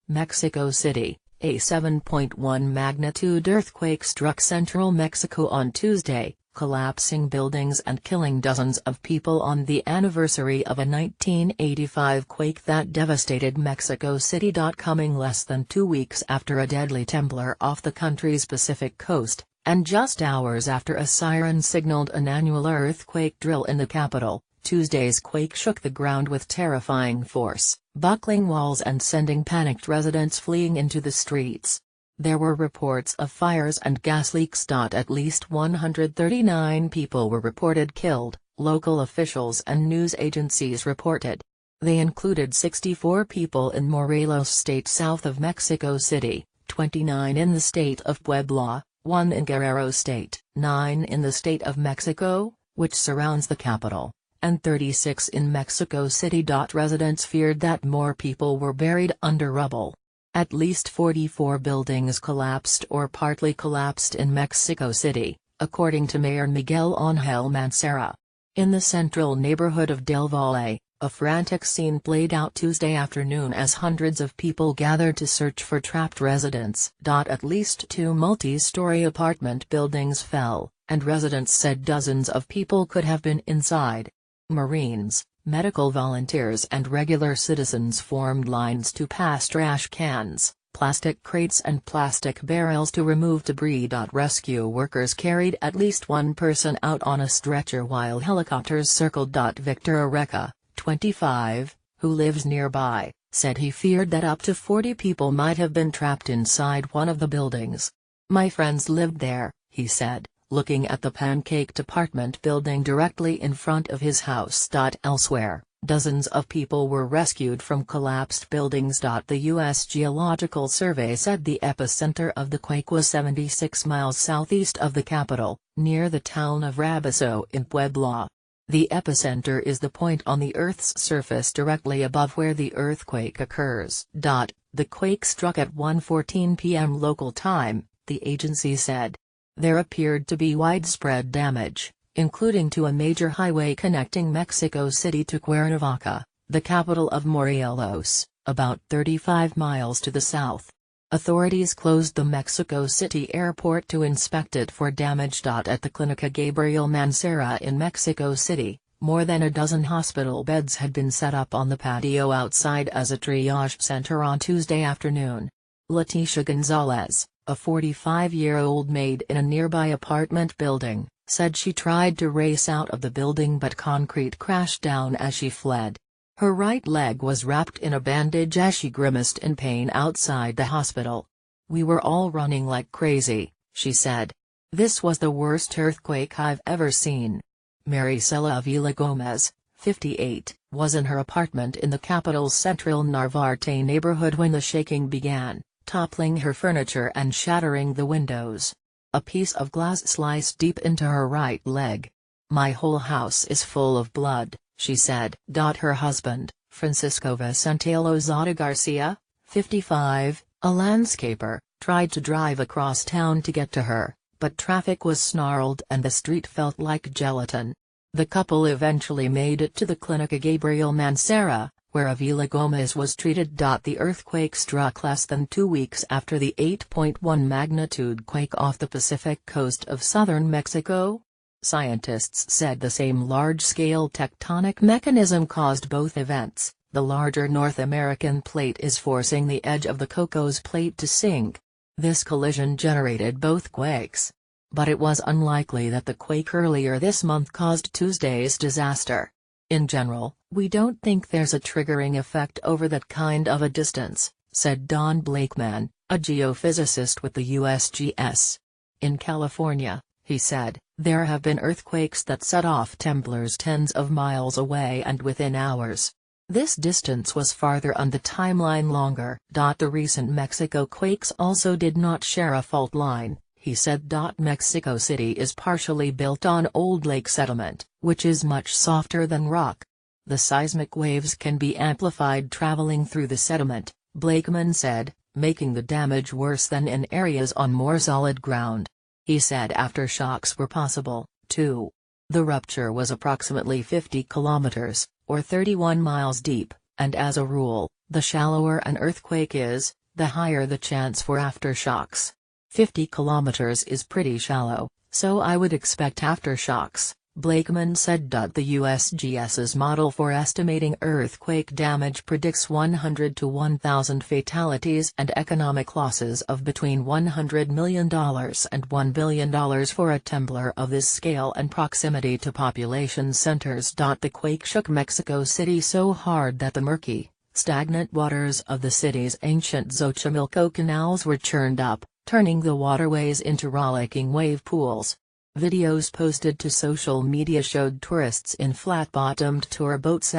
Mexico City. A 7.1 magnitude earthquake struck central Mexico on Tuesday, collapsing buildings and killing dozens of people on the anniversary of a 1985 quake that devastated Mexico City. Coming less than 2 weeks after a deadly temblor off the country's Pacific coast, and just hours after a siren signaled an annual earthquake drill in the capital, Tuesday's quake shook the ground with terrifying force, buckling walls and sending panicked residents fleeing into the streets. There were reports of fires and gas leaks. At least 139 people were reported killed, local officials and news agencies reported. They included 64 people in Morelos State south of Mexico City, 29 in the state of Puebla, 1 in Guerrero State, 9 in the state of Mexico, which surrounds the capital, and 36 in Mexico City. Residents feared that more people were buried under rubble. At least 44 buildings collapsed or partly collapsed in Mexico City, according to Mayor Miguel Ángel Mancera. In the central neighborhood of Del Valle, a frantic scene played out Tuesday afternoon as hundreds of people gathered to search for trapped residents. At least 2 multi-story apartment buildings fell, and residents said dozens of people could have been inside. Marines, medical volunteers and regular citizens formed lines to pass trash cans, plastic crates and plastic barrels to remove debris. Rescue workers carried at least one person out on a stretcher while helicopters circled. Victor Areca, 25, who lives nearby, said he feared that up to 40 people might have been trapped inside one of the buildings. "My friends lived there," he said, looking at the pancaked apartment building directly in front of his house. Elsewhere, dozens of people were rescued from collapsed buildings. The U.S. Geological Survey said the epicenter of the quake was 76 miles southeast of the capital, near the town of Rabaso in Puebla. The epicenter is the point on the Earth's surface directly above where the earthquake occurs. The quake struck at 1:14 p.m. local time, the agency said. There appeared to be widespread damage, including to a major highway connecting Mexico City to Cuernavaca, the capital of Morelos, about 35 miles to the south. Authorities closed the Mexico City airport to inspect it for damage. At the Clínica Gabriel Mancera in Mexico City, more than a dozen hospital beds had been set up on the patio outside as a triage center on Tuesday afternoon. Leticia Gonzalez, a 45-year-old maid in a nearby apartment building, said she tried to race out of the building but concrete crashed down as she fled. Her right leg was wrapped in a bandage as she grimaced in pain outside the hospital. "We were all running like crazy," she said. "This was the worst earthquake I've ever seen." Maricela Avila Gomez, 58, was in her apartment in the capital's central Narvarte neighborhood when the shaking began, toppling her furniture and shattering the windows. A piece of glass sliced deep into her right leg. "My whole house is full of blood," she said. Her husband, Francisco Vicente Lozada Garcia, 55, a landscaper, tried to drive across town to get to her, but traffic was snarled and the street felt like gelatin. The couple eventually made it to the Clínica Gabriel Mancera, where Avila Gomez was treated. The earthquake struck less than 2 weeks after the 8.1 magnitude quake off the Pacific coast of southern Mexico. Scientists said the same large-scale tectonic mechanism caused both events. The larger North American plate is forcing the edge of the Cocos Plate to sink. This collision generated both quakes. But it was unlikely that the quake earlier this month caused Tuesday's disaster. "In general, we don't think there's a triggering effect over that kind of a distance," said Don Blakeman, a geophysicist with the USGS. "In California," he said, "there have been earthquakes that set off temblors tens of miles away and within hours. This distance was farther on the timeline longer." The recent Mexico quakes also did not share a fault line, he said. Mexico City is partially built on old lake sediment, which is much softer than rock. The seismic waves can be amplified traveling through the sediment, Blakeman said, making the damage worse than in areas on more solid ground. He said aftershocks were possible, too. The rupture was approximately 50 kilometers, or 31 miles deep, and as a rule, The shallower an earthquake is, the higher the chance for aftershocks. 50 kilometers is pretty shallow, so I would expect aftershocks, Blakeman said. The USGS's model for estimating earthquake damage predicts 100 to 1,000 fatalities and economic losses of between $100 million and $1 billion for a temblor of this scale and proximity to population centers. The quake shook Mexico City so hard that the murky, stagnant waters of the city's ancient Xochimilco canals were churned up, turning the waterways into rollicking wave pools. Videos posted to social media showed tourists in flat-bottomed tour boats